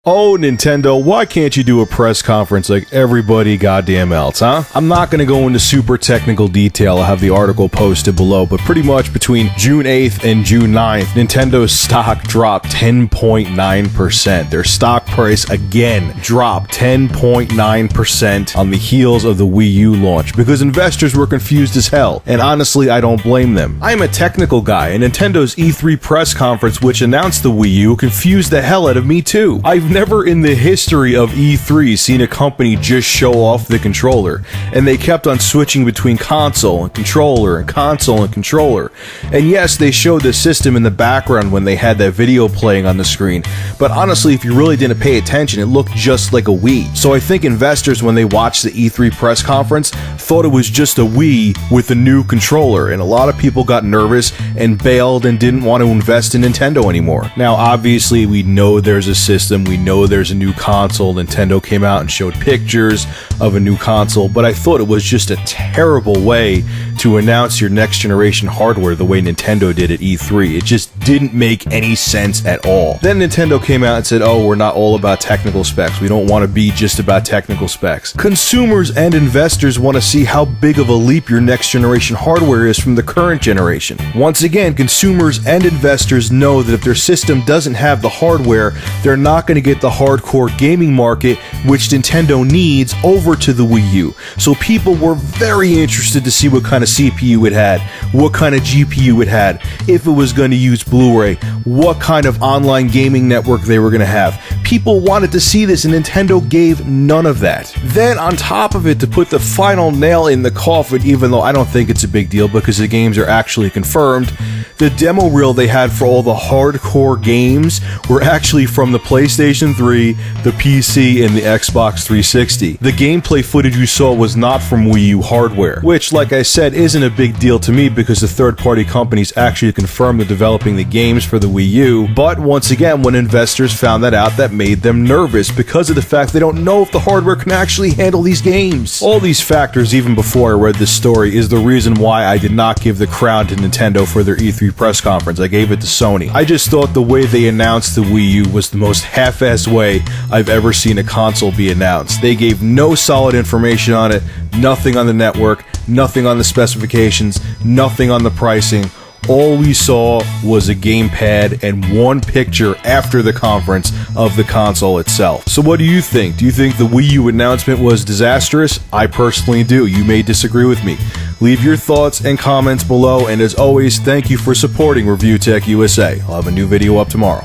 Oh, Nintendo, why can't you do a press conference like everybody goddamn else, huh? I'm not going to go into super technical detail. I'll have the article posted below, but pretty much between June 8th and June 9th, Nintendo's stock dropped 10.9%. Their stock price again dropped 10.9% on the heels of the Wii U launch because investors were confused as hell, and honestly, I don't blame them. I'm a technical guy, and Nintendo's E3 press conference, which announced the Wii U, confused the hell out of me too. I've never in the history of E3 seen a company just show off the controller, and they kept on switching between console and controller and console and controller. And yes, they showed the system in the background when they had that video playing on the screen, but honestly, if you really didn't pay attention, it looked just like a Wii. So I think investors, when they watched the E3 press conference, thought it was just a Wii with a new controller, and a lot of people got nervous and bailed and didn't want to invest in Nintendo anymore. Now, obviously, we know there's a system, we know there's a new console. Nintendo came out and showed pictures of a new console, but I thought it was just a terrible way to announce your next generation hardware the way Nintendo did at E3. It just didn't make any sense at all. Then Nintendo came out and said, oh, we're not all about technical specs. We don't want to be just about technical specs. Consumers and investors want to see how big of a leap your next generation hardware is from the current generation. Once again, consumers and investors know that if their system doesn't have the hardware, they're not going to get the hardcore gaming market, which Nintendo needs, over to the Wii U. So people were very interested to see what kind of CPU it had, what kind of GPU it had, if it was going to use Blu-ray, what kind of online gaming network they were going to have. People wanted to see this, and Nintendo gave none of that. Then, on top of it, to put the final nail in the coffin, even though I don't think it's a big deal because the games are actually confirmed, the demo reel they had for all the hardcore games were actually from the PlayStation 3, the PC, and the Xbox 360. The gameplay footage you saw was not from Wii U hardware, which, like I said, isn't a big deal to me because the third-party companies actually confirmed they're developing the games for the Wii U. But once again, when investors found that out, that made them nervous because of the fact they don't know if the hardware can actually handle these games. All these factors, even before I read this story, is the reason why I did not give the crown to Nintendo for their E3 press conference. I gave it to Sony. I just thought the way they announced the Wii U was the most half-assed way I've ever seen a console be announced. They gave no solid information on it, nothing on the network, nothing on the specifications, nothing on the pricing. All we saw was a gamepad and one picture after the conference of the console itself. So what do you think? Do you think the Wii U announcement was disastrous? I personally do. You may disagree with me. Leave your thoughts and comments below, and as always, thank you for supporting Review Tech USA. I'll have a new video up tomorrow.